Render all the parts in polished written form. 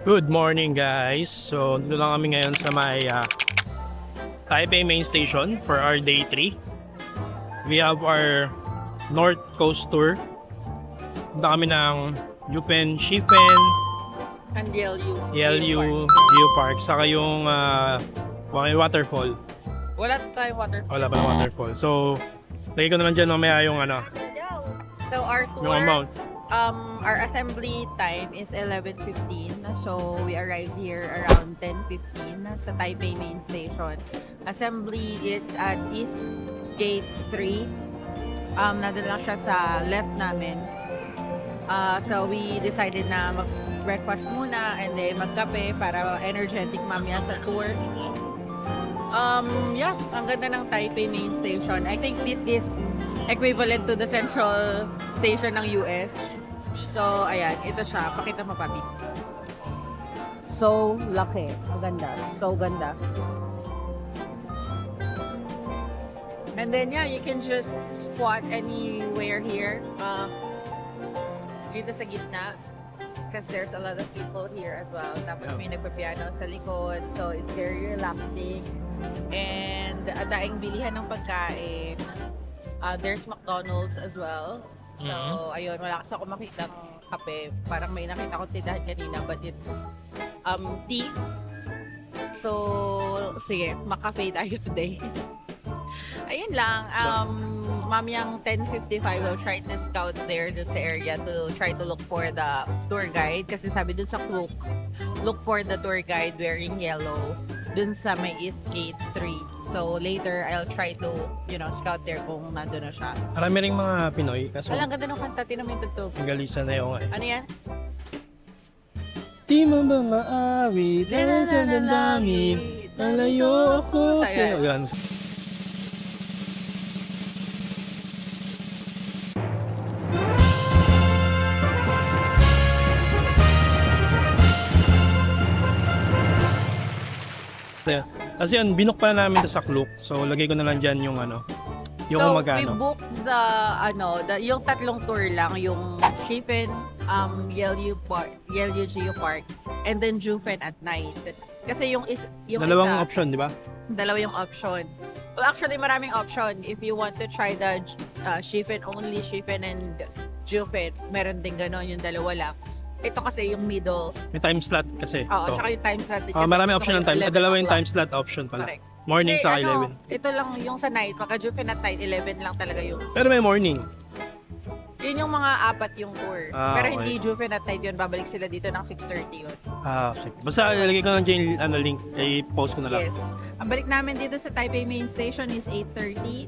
Good morning guys. So dito lang kami ngayon sa may Taipei Main Station for our day 3. We have our North Coast Tour. Punta kami ng Yupen, Shifen, And Yelyu, Geopark, saka yung waterfall. Wala tayong water. Wala pa na waterfall. So, lagay ko naman dyan mamaya yung So our yung tour, amount. our assembly time is 11:15. So we arrived here around 10:15 sa Taipei Main Station. Assembly is at East Gate 3. Nandun lang siya sa left namin. So we decided na mag-breakfast muna and then magkape para energetic mamaya sa tour. Yeah, ang ganda ng Taipei Main Station. I think this is equivalent to the Central Station ng US. So, ayan, ito siya. Pakita mo, papi. So laki. Maganda. So ganda. And then, yeah, you can just squat anywhere here. Dito sa gitna. Because there's a lot of people here as well. Tapos may nagpapiano sa likod. So, it's very relaxing. And daing bilihan ng pagkain. There's McDonald's as well. So, ayun, wala kasi ako makita ng kape. Parang may nakita ko tindahan kanina, but it's tea. So, sige, makafe tayo today. Ayun lang. Mamayang 10:55, we'll try to scout there dun sa area to try to look for the tour guide. Kasi sabi dun sa Klook, look for the tour guide wearing yellow dun sa may East Gate 3. So later, I'll try to, scout there kung nandun na siya. Marami ring mga Pinoy. Kaso, Alang ganda ng kanta, tinan mo yung tugtog. ang galisa na yung Ano yan? Di mo ba maawi? Dahil sa damdamin, nalayo ako sa'yo. Yan. Kasi yun, binook pa na namin to sa Klook. So, lagay ko na lang dyan yung yung So, we magano. booked yung tatlong tour lang, yung Shifen, Yelyu Geopark, and then Jufen at night. Kasi yung Dalawang isa, option, di ba? dalawa yung option. Well, actually, maraming option. If you want to try the Shifen only, Shifen and Jufen, meron din gano'n, yung dalawa lang. Ito kasi yung middle. May time slot kasi. Oo, ito. tsaka yung time slot din. kasi Marami gusto option ko ng time. 11 Dalawa yung o'clock. time slot option pala. Correct. Morning sa 11. Ito lang yung sa night. Pagka Jufen at night, 11 lang talaga yung. Pero may morning. Yun yung mga apat yung tour. Ah, Pero okay. hindi Juven at night yun. Babalik sila dito ng 6:30 yun. Sige. Basta ilagay ko lang dyan yung link. I-post ko na lang. Yes. Ang balik namin dito sa Taipei Main Station is 8:30.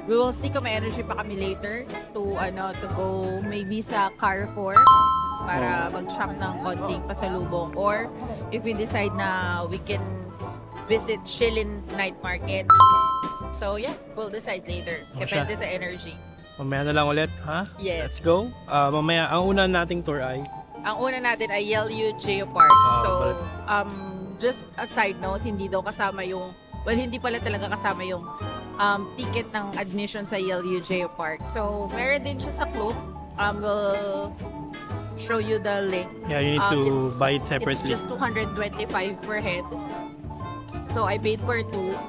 We will see kung may energy pa kami later to go maybe sa Carrefour para mag-shop ng konting pasalubong, or if we decide na we can visit Shilin Night Market. So yeah, we'll decide later. Depende sa energy. Mamaya na lang ulit, ha? Yes. Let's go. Mamaya, ang una nating tour ay Ang una natin ay Yelyu Geopark. So, just a side note, hindi daw kasama yung, hindi pala talaga kasama yung ticket ng admission sa Yelyu Geopark. So, meron din siya sa Klook. We'll show you the link. yeah, you need to buy it separately. It's just 225 per head. So, I paid for 2.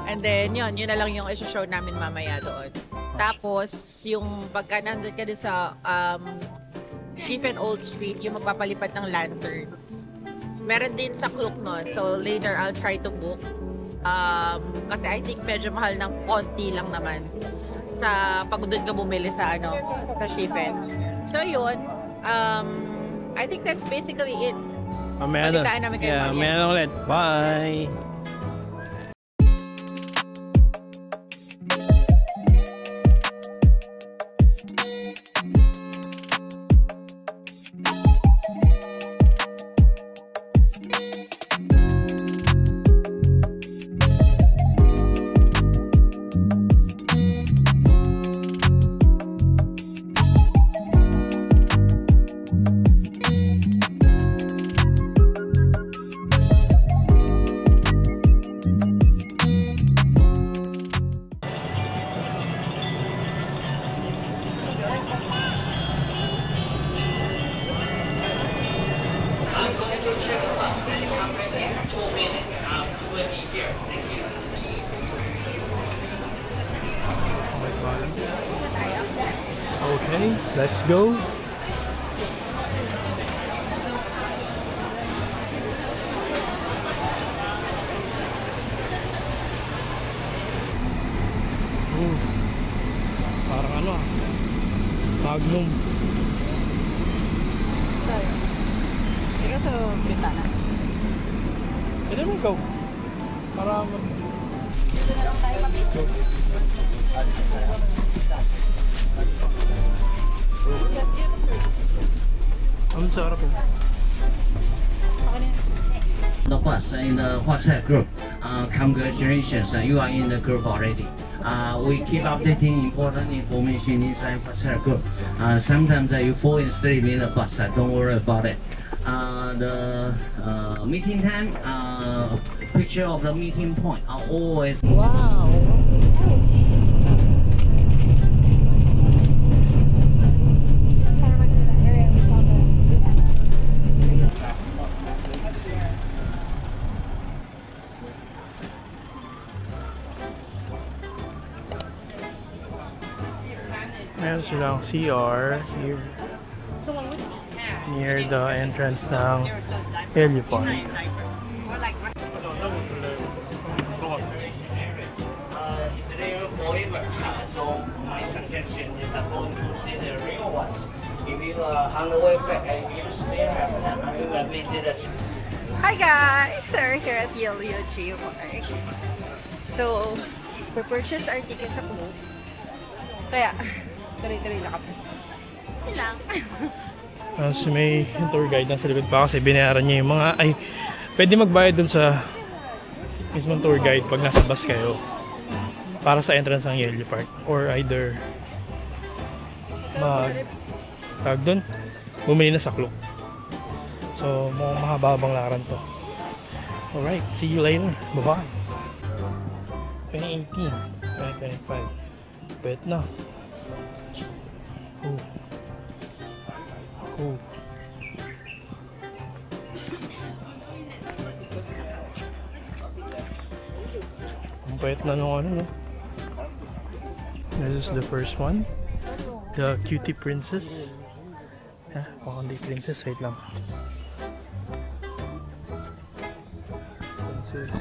And then, yun na lang yung isi-show namin mamaya doon. Tapos, yung pagka nandun ka din sa Shifen Old Street, yung magpapalipad ng lantern. Meron din sa Klook nun. So, later, I'll try to book. Kasi I think medyo mahal ng konti lang naman sa pag doon ka bumili sa sa Shifen. So, yun. I think that's basically it. Mamaya na. Balitaan namin kayo Yeah, mamaya. mamaya na ulit. Bye! Okay, let's go. Oh, parang ano ah, Magnum. Sorry. Ikaw sa Britana. Pwede mo ikaw. Para Dito na lang tayo mapito. ang sarap po. The bus in the WhatsApp group. Congratulations, you are in the group already. We keep updating important information inside WhatsApp group. Sometimes you fall asleep in the bus. Don't worry about it. The meeting time, picture of the meeting point are always. Wow! Meron silang CR near the entrance ng heliport. So my suggestion is going to see the real ones. If you on the way back, if you stay at you will visit us. Hi guys! We're here at Yelio Geopark. So, purchase our ticket sa Kumu. Kaya, tuloy-tuloy lang kami. Yun lang. Tapos may tour guide nasa likod pa kasi binayaran niya yung mga pwede magbayad dun sa mismong tour guide pag nasa bus kayo para sa entrance ng Yellow Park or either tag dun bumili na sa Klook. So mukhang mahababang lakaran to. Alright, see you later. Bye bye. 2018 2025 bet na. Oh. Ang payat na nung ano, no? This is the first one. The Cutie Princess. Mukhang di princess. Wait lang. Princess.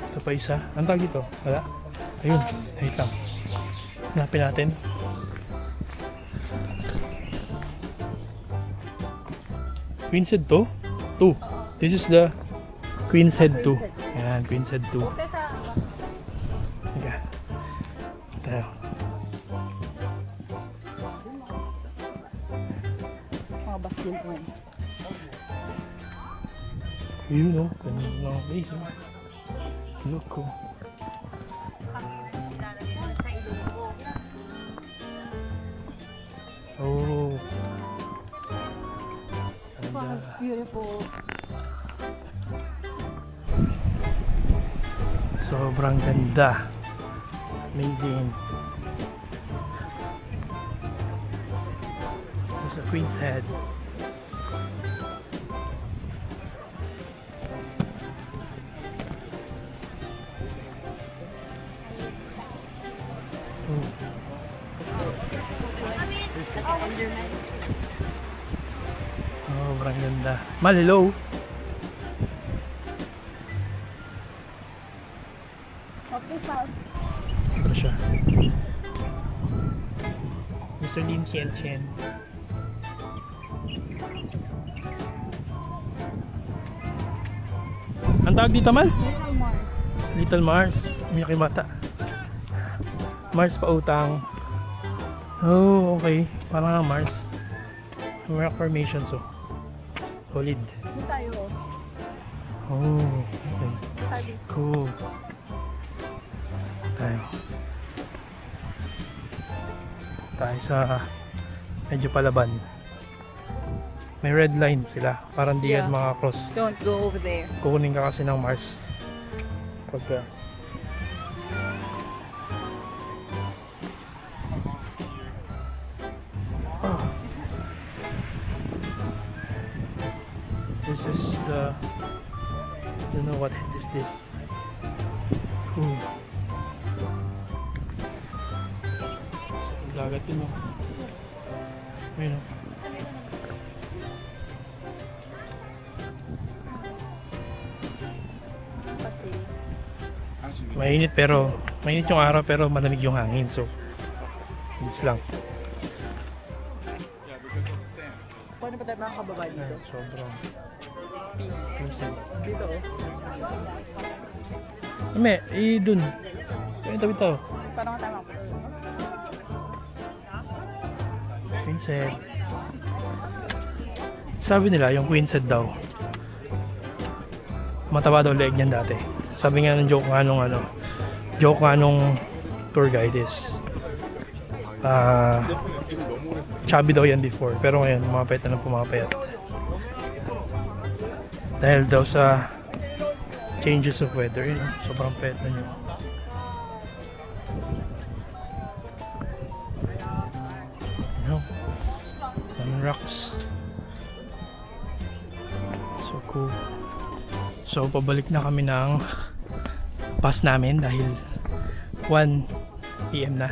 Ito pa isa. Ang tawag dito? Wala? Ayun. Wait lang. Hanapin natin. Queen's Head 2? 2. This is the Queen's Head 2. Ayan, Queen's Head 2. Okay. Tayo. Mga baskin po yan. Yun o. Ganun lang ang base. Look ko. Oh. Wow, it's beautiful. Sobrang ganda. Amazing. There's a Queen's Head. Sobrang ganda. Malilo. Ito siya. Mr. Lin Chen Chen. Ang tawag dito, Mal? Little Mars. Little Mars. Miyaki Mata. Mars pa utang. Oh, okay. Parang nga Mars. Rock formations, oh. Solid. Dito tayo. Oh, okay. Sabi. Cool. Tayo. Tayo sa medyo palaban. May red line sila. Parang di yan Yeah. makakross. Don't go over there. Kukunin ka kasi ng Mars. Pagka this is the, I don't know what is this. Ooh. Dagat din mo. Ayun o. Kasi, Mainit yung araw pero malamig yung hangin, so goods lang. paano ba tayo makakababa dito? Sobrang Dito oh. dun. Ayun, tabi to. Paano ka tama? Queenshead. Sabi nila, yung Queenshead daw, mataba daw leeg niyan dati. Sabi nga ng joke nga nung tour guide is chubby daw yan before, pero ngayon pumapayat na ng pumapayat dahil daw sa changes of weather. Yun, sobrang payat na niyo. Daming rocks, so cool. So pabalik na kami ng bus namin dahil 1 PM na,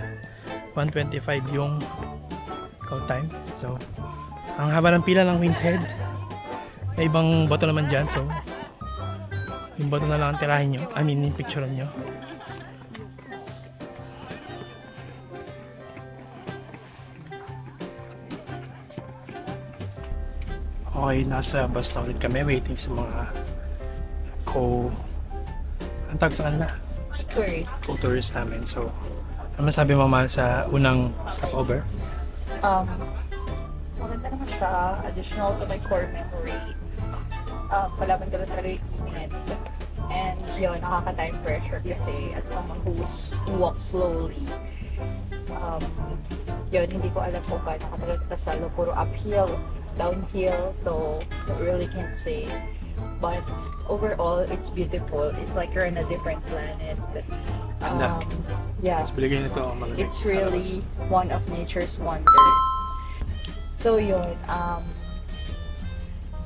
1:25 yung call time. So ang haba ng pila ng Queenshead, may ibang bato naman dyan, so yung bato na lang ang tirahin nyo, yung picturean nyo. Okay, nasa bus na ulit kami, waiting sa mga ang tawag sa kanila? Tourist. Co-tourist namin. So, ano masabi mo mahal sa unang stopover? Maganda naman siya. Additional to my core memory. Palaban ko na talaga yung init. And yun, nakaka-time pressure kasi as someone who walks slowly, yun, hindi ko alam kung paano katagal kasalo. Puro uphill, downhill, so I really can't say. But overall, it's beautiful. It's like you're on a different planet. Ganda. Yeah. Mas biligay nito ang malamig. It's really one of nature's wonders. So yun,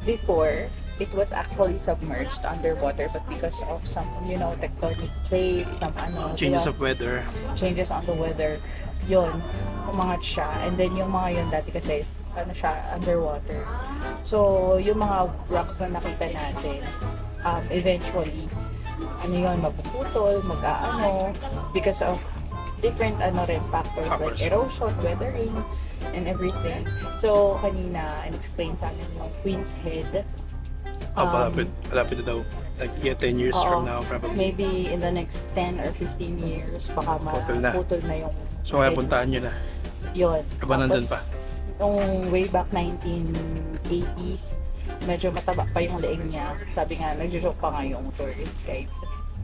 before, it was actually submerged underwater, but because of some, tectonic plates, some changes of weather. changes on the weather, yun, umangat siya. And then yung mga yun dati kasi, underwater. So, yung mga rocks na nakita natin, eventually, mapuputol, because of different factors like erosion, weathering, and everything. So, kanina, explain sa amin yung Queenshead. Malapit na daw. Like, 10 years from now, probably. Maybe in the next 10 or 15 years, baka maputol na yung So, kaya puntaan nyo na. yun. Aba, nandun pa. Nung way back 1980s, medyo mataba pa yung leeg niya. Sabi nga, nagjo-joke pa nga yung tourist guide.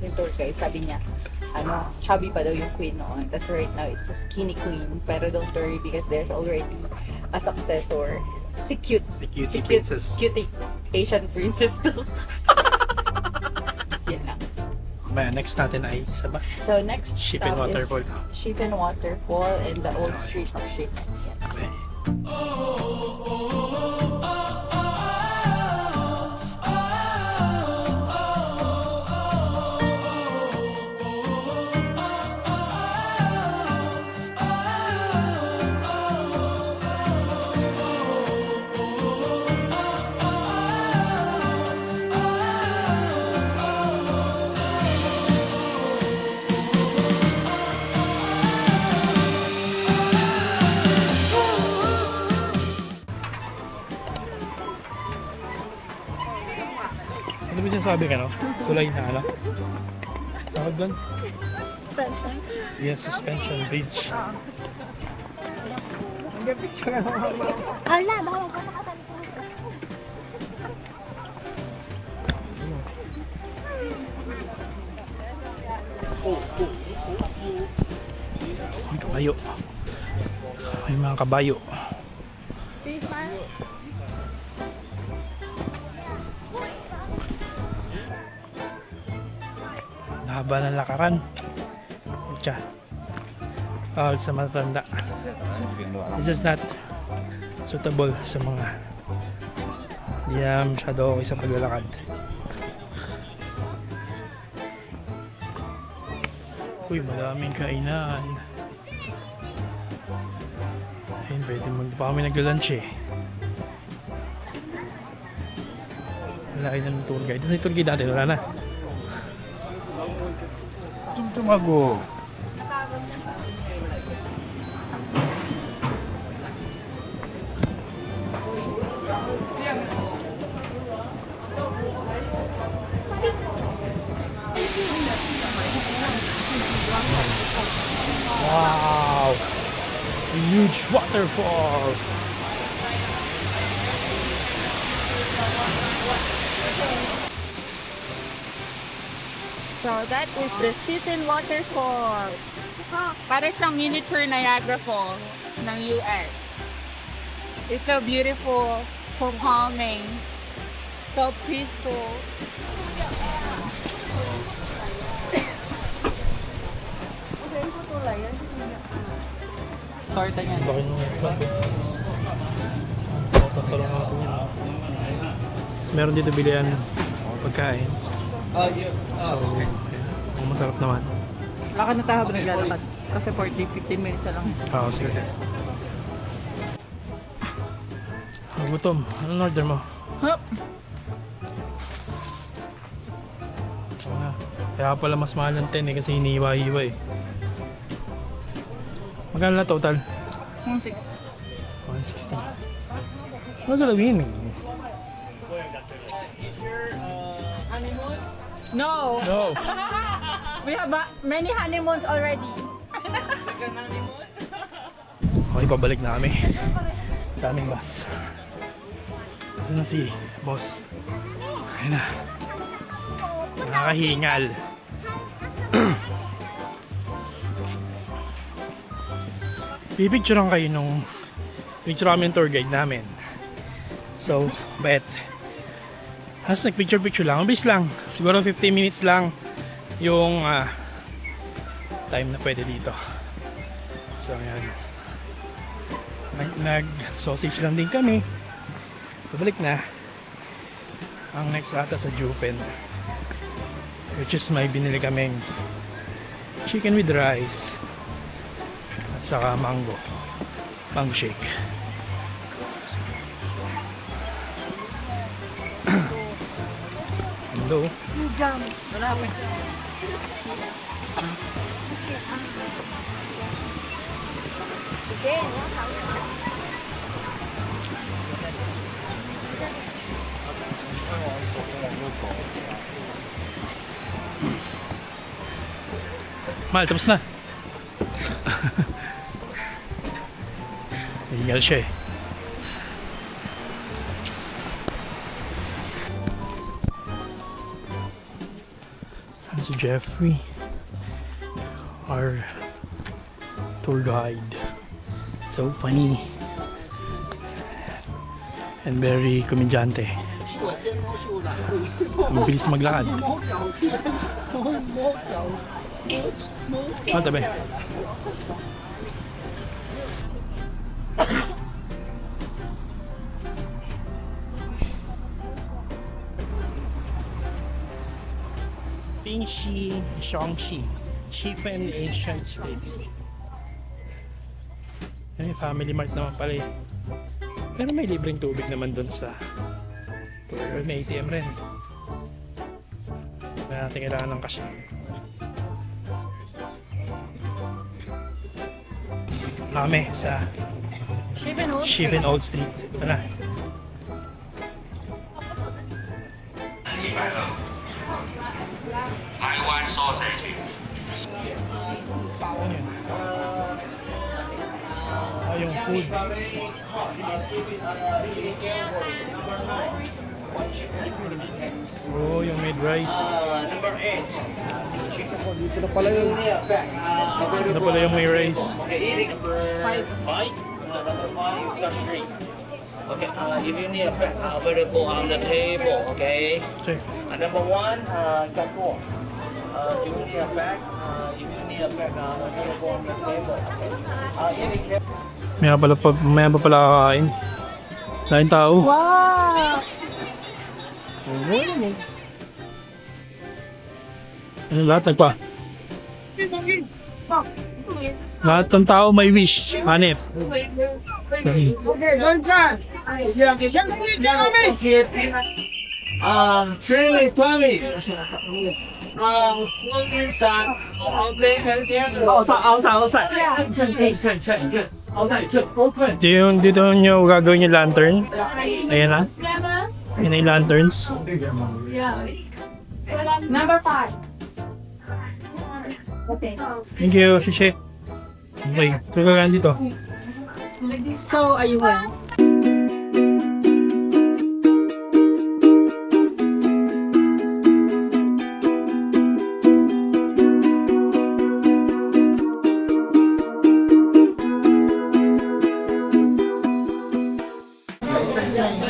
Yung tour guide, sabi niya, chubby pa daw yung queen noon. Tapos right now, it's a skinny queen. Pero don't worry because there's already a successor. Si Cutie princess. Cutie Asian princess to. Yan lang. Next natin ay isa ba? So next Ship and stop Waterfall. is Ship and Waterfall and the old street of Ship. Okay. Ano ba sinasabi ka, no? Tulay na, ano? Tawag doon? Suspension? Yes, suspension bridge. Ala, baka magkakatabi ko. May kabayo. May mga kabayo. Haba ng lakaran. Tsa. Bawal sa matanda. This is not suitable sa mga Hindi na masyado okay sa paglalakad. Uy, maraming kainan. Ayun, pwede pa kami nagla-lunch eh. Wala kayo ng tour guide. Ano yung tour guide natin? Wala na. 뚱뚱하고 Wow! A huge waterfall! So that is the Chitin Waterfall. Para sa miniature Niagara Falls ng US. It's so beautiful, so calming, so peaceful. Bakit nung tatalong natin yun. Tapos meron dito bilihan pagkain. So, masarap naman. Lakad na tayo habang naglalakad. Kasi 40-50 minutes na lang. Oo, sige. Gutom. Anong order mo? Hup! Kaya pala mas mahal ng 10 eh kasi hiniwa-hiwa eh. Magkano na total? 160. 160. Magalawin eh. No! No! We have many honeymoons already. Okay, pabalik na kami sa aming bus. Kasi na si boss. Ayun na. Nakakahingal. Pipicturean kayo nung picture kami yung tour guide namin. So, bet. Has nagpicture-picture lang. Mabilis lang. Siguro 15 minutes lang yung time na pwede dito. So, ayan. Nag-sausage lang din kami. Pabalik na. Ang next ata sa Jufen. Which is may binili kaming chicken with rice. At saka mango. Mango shake. Hello. Mahal, tapos na. Hingal siya eh. Ano si Jeffrey? Our tour guide. So funny. And very komedyante. Mabilis maglakad. Oh, tabi. Pingxi Shangxi Chifen Ancient Street. Ay, Family Mart naman pala eh. Pero may libreng tubig naman dun sa tour. May ATM rin. Kaya natin kailangan ng cash. Kami sa Shiven Old Street. Ano? Taiwan sausage. Ano yun? Yung food. Oh, yung made rice. Number 8. Ito na pala yung may rice. Five. Number 5 plus 3. Okay, if you need a bag, available on the table, okay? Sure. Number 1, got 4. If you need a bag, available on the table, okay? Maya pa pala kakain. Lain tao. Wow! Ano lahat nagpa? Lahat ng tao may wish. Hanip. Chinese family. Dito nyo gagawin yung lantern. Ayan na. Ayan na yung lanterns. Number 5. Okay. Thank you, Shishi. Okay, ito gagawin dito. So, ayun.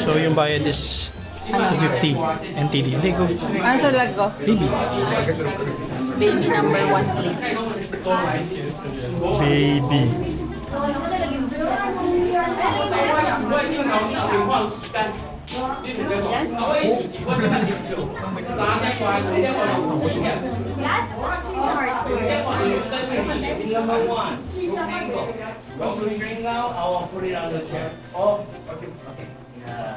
So yung bayad is 50 NTD. Hindi ko. Ano sa lag ko? Baby. Baby number 1, please. Baby. Number 1. Go to the drink now. I will put it on the chair. Oh, okay, okay. Okay. Okay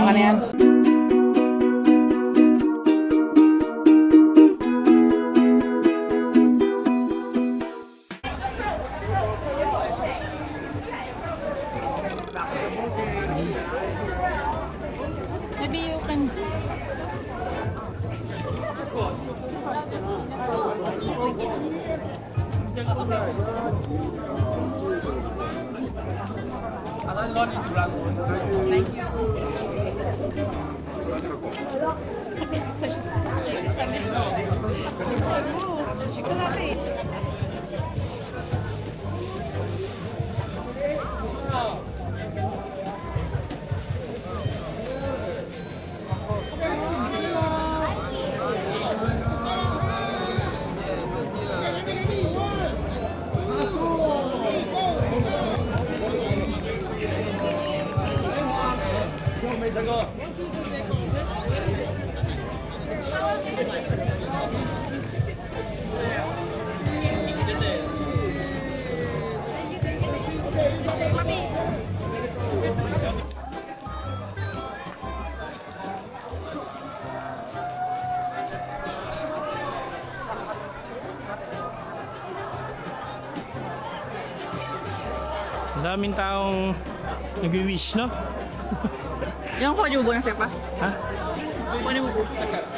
na yan. Maybe you can... Ang daming taong nag-wish, no? Yung ko yung buwan sa pa? Ha? Kunin mo po.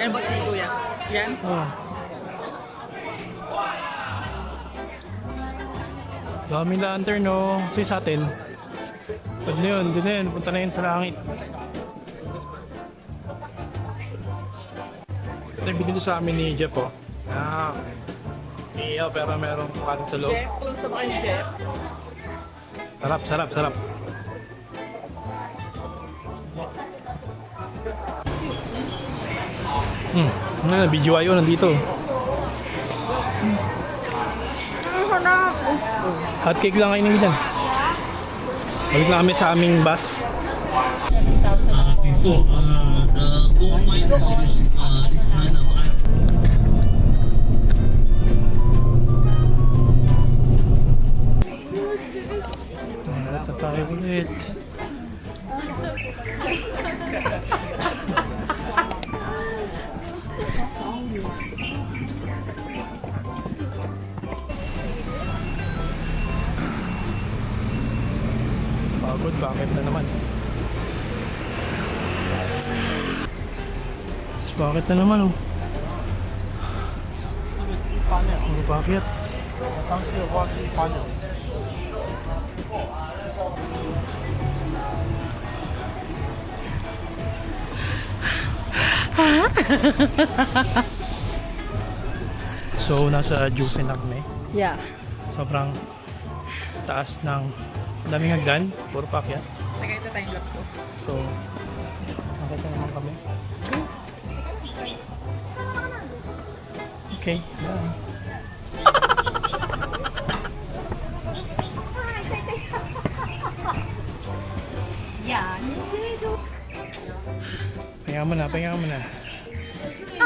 Yan ba ito kuya? Yan? Oh. Daming lantern, no? Kasi sa atin. Pag na yun, doon na yun. Punta na yun sa langit. Ito binili sa amin ni Jeff, oh. Ah. Iyo, pero merong kanin sa loob. Jeff, close na ba kayo, Jeff? Sarap, sarap, sarap. BGYO nandito. Hot cake lang kainin dyan. Balik na kami sa aming bus. Before the gold mine is this kind of Tayo ulit. Pagod, bakit na naman? Bakit na naman, oh? Ano bakit? So, nasa Juve na kami. Yeah. Sobrang taas ng daming hagdan. Puro pakyas. Nagkita tayong last ko. So, nakita naman kami. Okay, yeah. Pahinga mo na, pahinga mo na.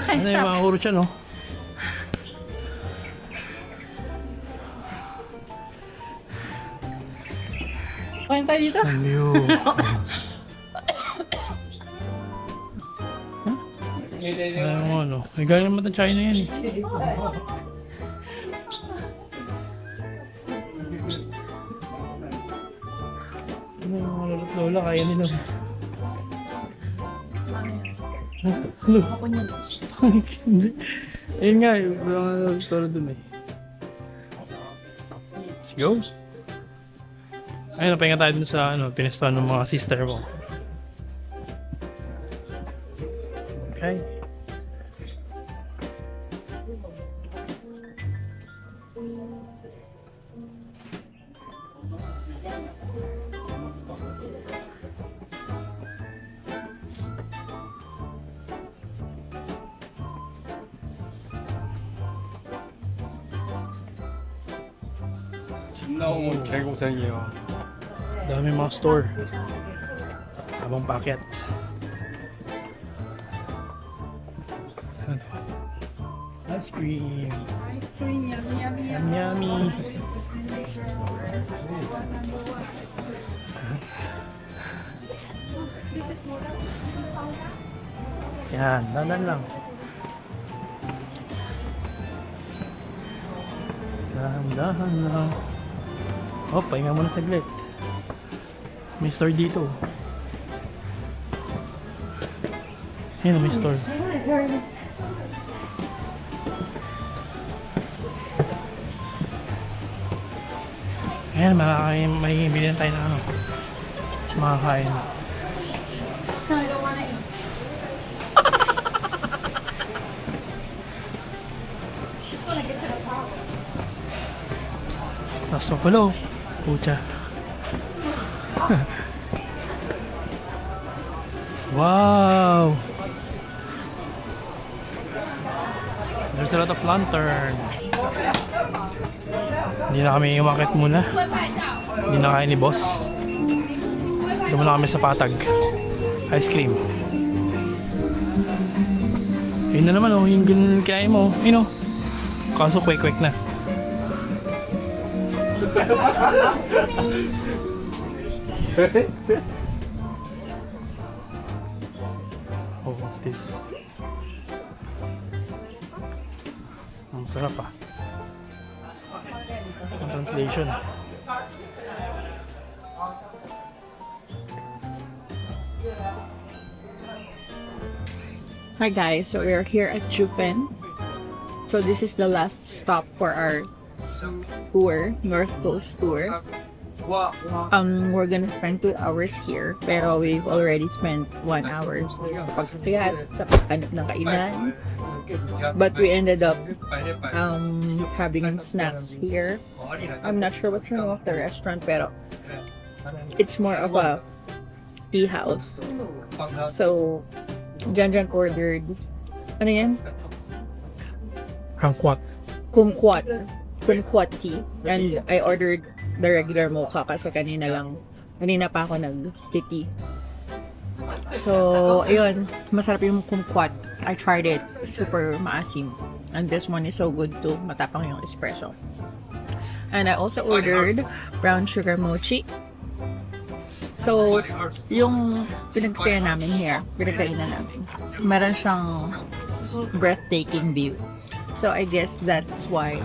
Okay, Ano yung mga hurot siya, no? Kain tayo dito. Ano? Ano? May galing naman ng China yan eh. Ano yung mga lolo't lola, kaya nila. Ano? Ako niyan. Hindi. Ayun nga, yung mga lolo't lola dun eh. Let's go. Ayun, napahinga tayo dun sa pinestuhan ng mga sister ko. Okay. 너무 개고생이에요. Dami mga store. Habang packet. Ano? Ice cream. Ice cream, yummy, yummy, Yum, yummy. Yan, dahan lang. Dahan lang. Oh, pahinga muna saglit. May store dito. Ayun, may store. Ayan, may bilhin tayo na makakain. No, I don't wanna eat. Just wanna get to the top. Tapos mapulo. Pucha. Wow! There's a lot of lantern. Hindi na kami umakit muna. Hindi na kaya ni boss. Ito muna kami sa Patag. Ice cream. Yun na naman oh, yung kinain mo. Yun oh. Kaso kwek-kwek na. Oh, what's this? Ang sarap ah. Ang translation. Hi guys, so we're here at Jupen. So this is the last stop for our tour, North Coast tour. We're gonna spend 2 hours here, pero we've already spent 1 hour pagkayat sa paghanap ng kainan. But we ended up having snacks here. I'm not sure what's the name of the restaurant, pero it's more of a tea house. So, Jan ordered, ano yan? Kangkwat. Kumquat tea. And I ordered the regular mocha kasi kanina pa ako nag-tea. So, ayun, masarap yung kumquat. I tried it. Super maasim. And this one is so good too. Matapang yung espresso. And I also ordered brown sugar mochi. So, yung pinagstayan namin here, pinagkainan namin, meron siyang breathtaking view. So, I guess that's why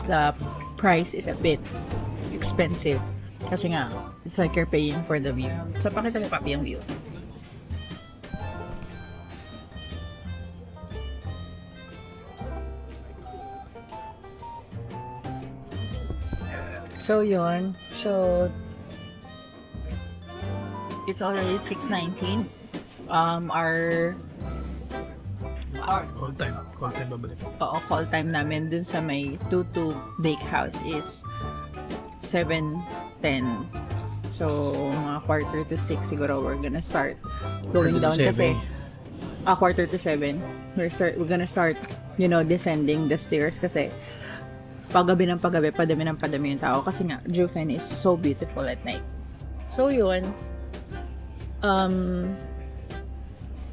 the price is a bit expensive. Kasi nga, it's like you're paying for the view. So, pakita mo papi yung view. So, yun. So, it's already 6:19. Our Call time babalik. call time namin dun sa may Tutu Bakehouse is 7:10. So, mga 5:45 siguro we're gonna start going down kasi 6:45. We're gonna start, descending the stairs kasi paggabi ng paggabi, padami yung tao kasi nga, Jufen is so beautiful at night. So, yun.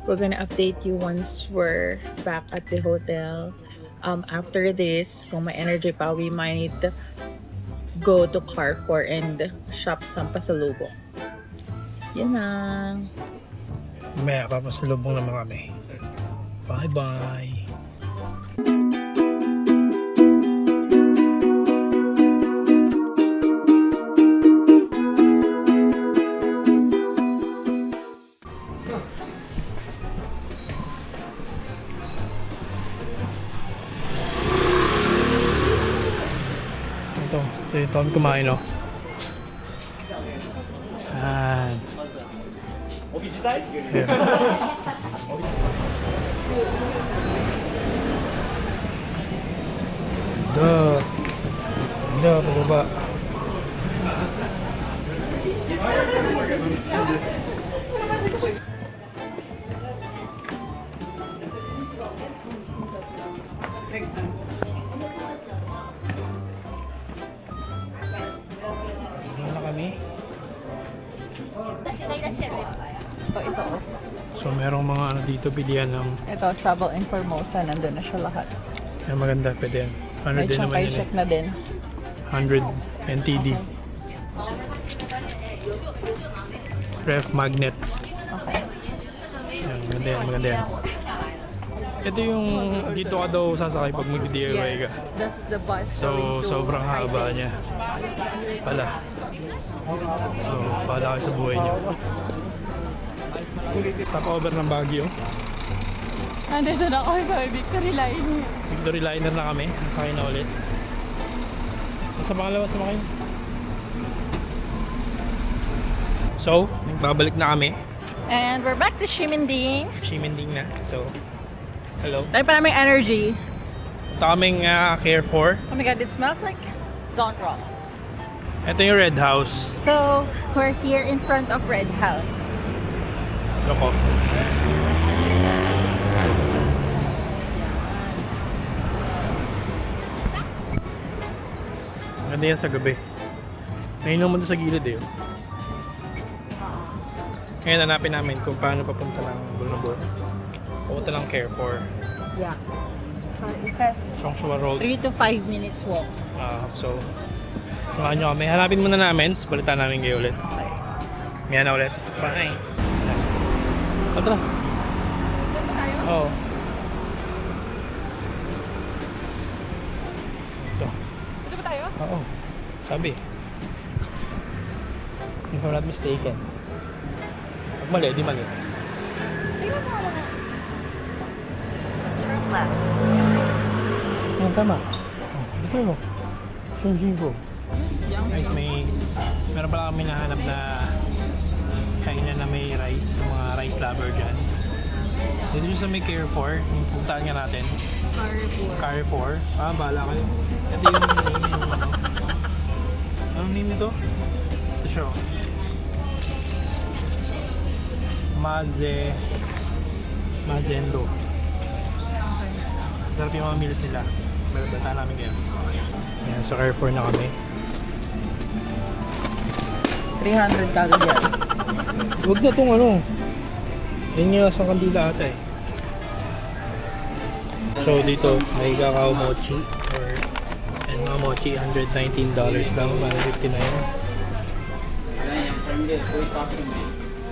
We're gonna update you once we're back at the hotel. After this, kung may energy pa, we might go to Carrefour and shop some pasalubong. Yan lang. Mamaya, papasalubong naman kami. Bye-bye! Ito kami kumain, no? Yan. Ayan. Ganda, pababa. Wala kami. Ito. So merong mga ano dito pilihan ng Ito, Travel in Formosa. Nandun na siya lahat. yung maganda, pwede yan. Ano May din naman yun check na din. 100 NTD. Ref magnet. Okay. Yan, maganda yan, maganda yan. Ito yung dito ka daw sasakay pag mag-DIY ka. That's the bus. So, going to sobrang haba niya. Pala. So, pala kayo sa buhay niyo. Stopover ng Baguio. Nandito na ako sa Victory Line. Victory Liner na kami. Nasakay na ulit. Sa pangalawa, sumakay. So, nagbabalik na kami. And we're back to Shiminding. Shimending na. So, hello. Tayo pa namin energy. Ito kaming Care for. Oh my god, it smells like Zone Rocks. Ito yung Red House. So, we're here in front of Red House. Loko. Maganda yan sa gabi. Nainom mo doon sa gilid eh. Ngayon hanapin namin kung paano papunta ng Bulnabur. Papunta ng Care for. Yeah. It says Chongshua Road. 3 to 5 minutes walk. So, samahan nyo kami. Hanapin muna namin. Balitaan namin kayo ulit. Okay. Ngayon na ulit. Bye! O, tara. Oo. Ito. Dito ba tayo? Oo. Sabi. If I'm not mistaken. Pag mali, di mali. Yan, tama. Oh, ito yun. Shinjingo. Guys, meron pala kami nahanap na kainan na may rice, yung mga rice lover dyan. Dito yung sa may Care for, yung puntaan nga natin. Carrefour. Bahala kayo. Ito yung name yung ano. Anong name nito? Ito siya. Mazendo. Sarap yung mga meals nila. Bata namin ngayon. Ayan, sa Carrefour na kami. 300 kagad yan. Huwag na itong ano. Yun nga sa kandila ata eh. So dito, may kakao mochi and mga mochi, $119 lang, para 59.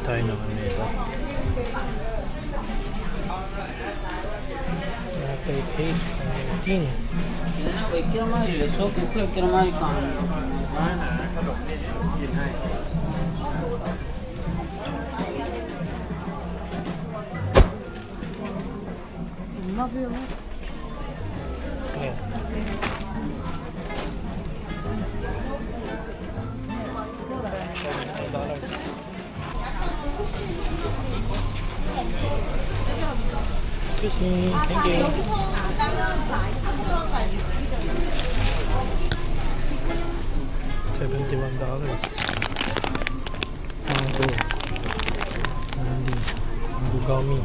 Tayo naman nito. Rapid 8, 19. Ayan. Excuse me, thank you. $71. Mango. Candy. Mango gummy.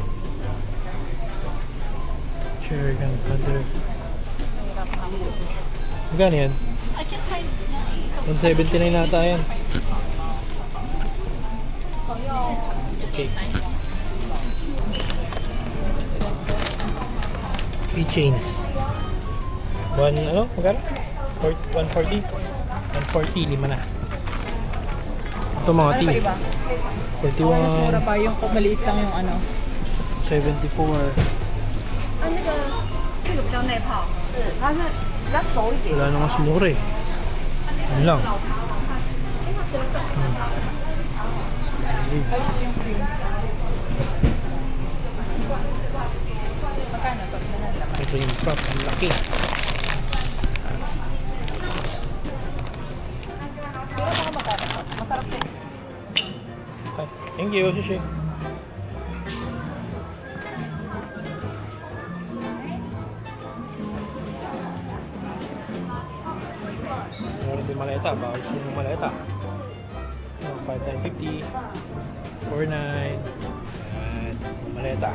Cherry gunpowder. Magkano yan? 179 nata yan. Okay. Keychains. Magkano? 140? 140, lima na. Ito mga Ano tea. pa iba? 41, Mas mura pa yung maliit lang yung ano. 74. 这个比较耐泡，是它是比较熟一点。 Wala na mas mura eh. Yun lang. Magkano to? Ito yung cup. Ang laki. Pero mga magkano? Masarap din. Ay, thank you, Shishi. Meron din maleta. Bawal siya yung maleta. 5,950. 4,900. Ayan, maleta.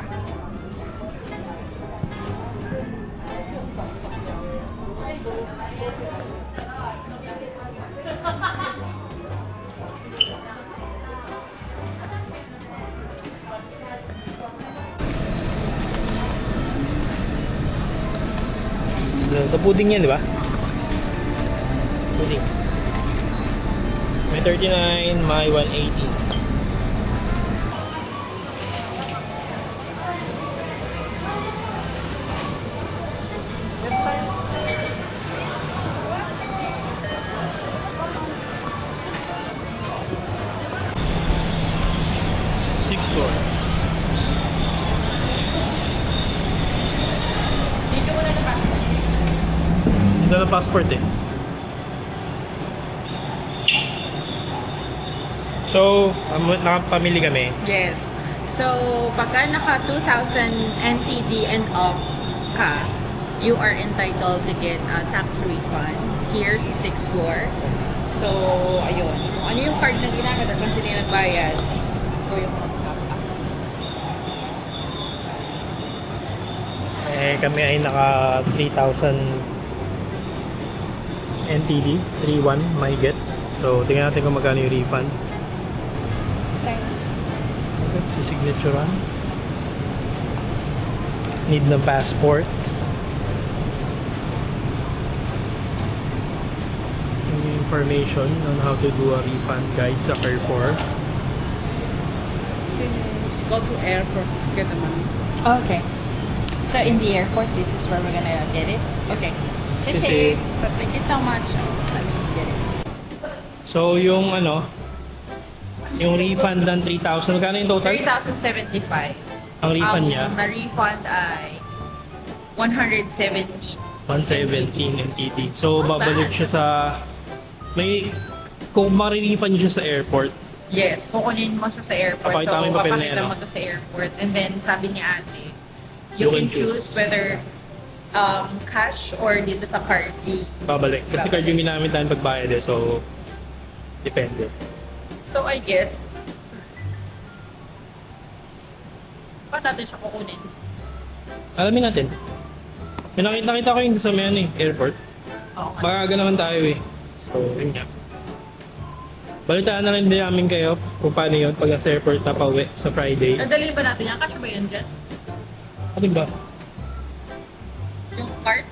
The pudding yan, di ba? Pudding. May 39, may 180. Sixth floor. Dito wala na passport. Ito na passport eh. So, nakapamili kami. Yes. So, pagka naka 2,000 NTD and up ka, you are entitled to get a tax refund here sa 6th floor. So, ayun. Kung ano yung card na ginamit at kung sino yung nagbayad, ito yung magkakakas. Eh, kami ay naka 3,000 NTD, 3,1 may get. So, tingnan natin kung magkano yung refund. Si signaturean. Need ng passport. Yung information on how to do a refund guide sa Carrefour. Go to airports get the money. Okay. So, in the airport, this is where we're gonna get it? Okay. Kasi- Thank you so much. Let me get it. So, yung yung refund ng 3,000. Magkano yung total? 3,075. Ang refund niya? Na-refund ay 117. 117 NTD. So, babalik siya sa... Kung ma-refund siya sa airport, Yes, kukunin mo siya sa airport. Papakita mo yung papel na papakita yan, mo no? to sa airport. And then, sabi ni ate, You you can can choose whether cash or dito sa card. babalik. Kasi card yung ginamit namin pagbayad eh. So, depende. So, I guess, paano natin siya kukunin? Alamin natin. May nakita ko yung sa may airport. Oo nga. Baka naman tayo eh. So, yun nga. Balitaan na lang din namin kayo kung paano yun pag sa airport na pauwi sa Friday. Nadali ba natin yan? Cash ba yan dyan? Ano ba? Yung card?